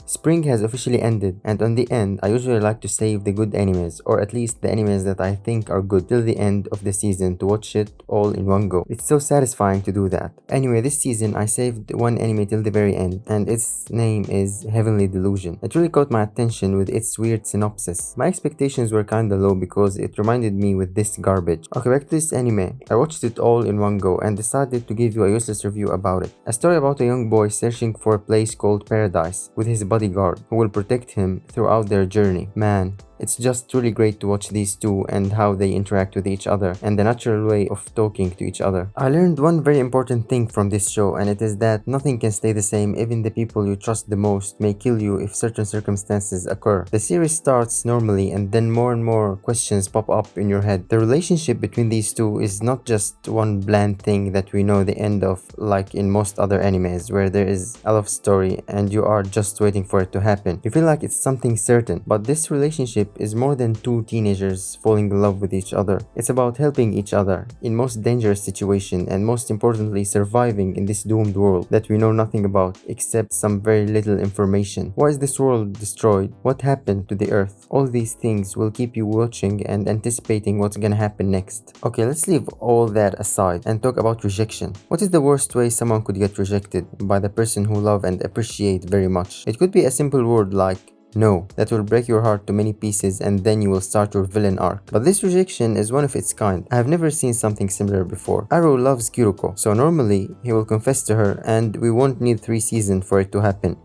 Spring has officially ended, and on the end, I usually like to save the good animes, or at least the animes that I think are good, till the end of the season to watch it all in one go. It's so satisfying to do that. Anyway, this season I saved one anime till the very end, and its name is Heavenly Delusion. It really caught my attention with its weird synopsis. My expectations were kinda low because it reminded me with this garbage. Okay, back to this anime. I watched it all in one go and decided to give you a useless review about it. A story about a young boy searching for a place called Paradise with his bodyguard who will protect him throughout their journey. Man, it's just really great to watch these two and how they interact with each other and the natural way of talking to each other. I learned one very important thing from this show, and it is that nothing can stay the same. Even the people you trust the most may kill you if certain circumstances occur. The series starts normally and then more and more questions pop up in your head. The relationship between these two is not just one bland thing that we know the end of, like in most other animes where there is a love story and you are just waiting for it to happen. You feel like it's something certain, but this relationship is more than two teenagers falling in love with each other. It's about helping each other in most dangerous situation and most importantly surviving in this doomed world that we know nothing about except some very little information. Why is this world destroyed? What happened to the earth? All these things will keep you watching and anticipating what's gonna happen next. Okay, let's leave all that aside and talk about rejection. What is the worst way someone could get rejected by the person who love and appreciate very much? It could be a simple word like no, that will break your heart to many pieces and then you will start your villain arc. But this rejection is one of its kind. I have never seen something similar before. Arrow loves Kyuruko, so normally he will confess to her and we won't need 3 seasons for it to happen.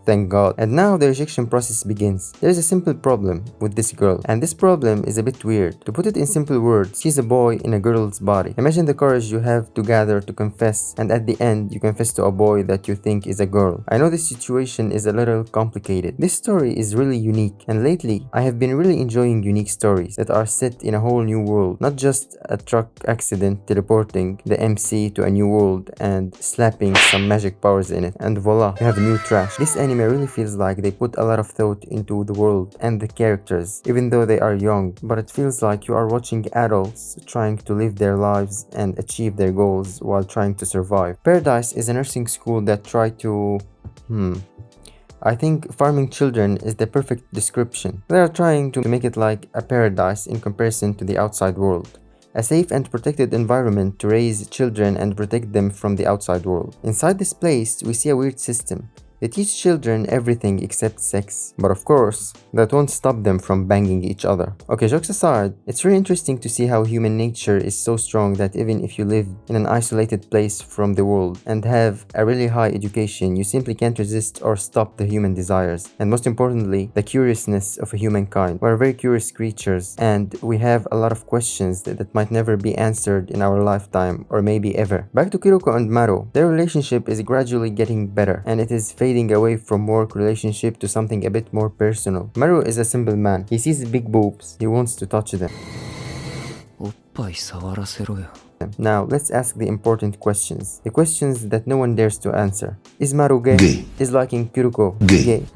Thank God. And now the rejection process begins. There is a simple problem with this girl, and this problem is a bit weird. To put it in simple words, she's a boy in a girl's body. Imagine the courage you have to gather to confess, and at the end you confess to a boy that you think is a girl. I know this situation is a little complicated. This story is really unique, and lately I have been really enjoying unique stories that are set in a whole new world, not just a truck accident teleporting the MC to a new world and slapping some magic powers in it, and voila, you have new trash. This anime really feels like they put a lot of thought into the world and the characters, even though they are young, but it feels like you are watching adults trying to live their lives and achieve their goals while trying to survive. Paradise is a nursing school that try to... I think farming children is the perfect description. They are trying to make it like a paradise in comparison to the outside world. A safe and protected environment to raise children and protect them from the outside world. Inside this place, we see a weird system. They teach children everything except sex. But of course, that won't stop them from banging each other. Okay, jokes aside, it's really interesting to see how human nature is so strong that even if you live in an isolated place from the world and have a really high education, you simply can't resist or stop the human desires. And most importantly, the curiousness of a humankind. We're very curious creatures and we have a lot of questions that might never be answered in our lifetime or maybe ever. Back to Kiriko and Maru. Their relationship is gradually getting better and it is fading away from work relationship to something a bit more personal. Maru is a simple man. He sees big boobs. He wants to touch them. Now, let's ask the important questions. The questions that no one dares to answer. Is Maru gay? Gay. Is liking Kyuruko gay?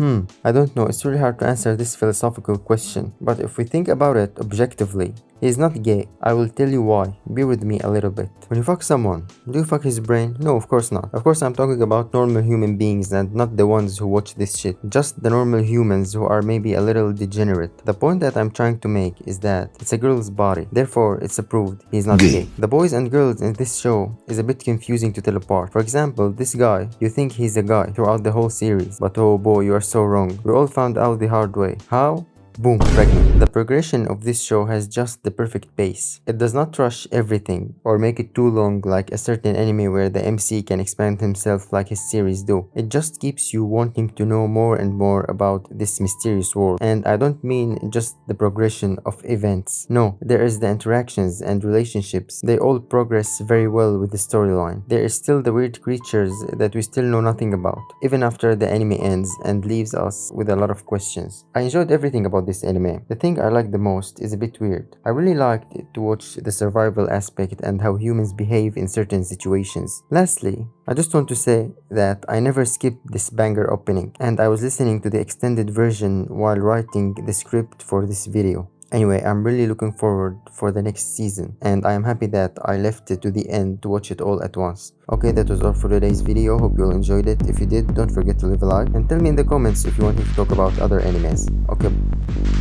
I don't know. It's really hard to answer this philosophical question. But if we think about it objectively, he is not gay. I will tell you why. Be with me a little bit. When you fuck someone, do you fuck his brain? No, of course not. Of course I'm talking about normal human beings and not the ones who watch this shit. Just the normal humans who are maybe a little degenerate. The point that I'm trying to make is that it's a girl's body. Therefore, it's approved. He's not gay. The boys and girls in this show is a bit confusing to tell apart. For example, this guy, you think he's a guy throughout the whole series. But oh boy, you are so wrong. We all found out the hard way. How? Boom, pregnant. The progression of this show has just the perfect pace. It does not rush everything or make it too long like a certain anime where the MC can expand himself like his series do. It just keeps you wanting to know more and more about this mysterious world. And I don't mean just the progression of events. No, there is the interactions and relationships. They all progress very well with the storyline. There is still the weird creatures that we still know nothing about, even after the anime ends and leaves us with a lot of questions. I enjoyed everything about this anime. The thing I like the most is a bit weird. I really liked it to watch the survival aspect and how humans behave in certain situations. Lastly, I just want to say that I never skipped this banger opening and I was listening to the extended version while writing the script for this video. Anyway, I'm really looking forward for the next season, and I am happy that I left it to the end to watch it all at once. Okay, that was all for today's video. Hope you all enjoyed it. If you did, don't forget to leave a like and tell me in the comments if you want me to talk about other animes. Okay.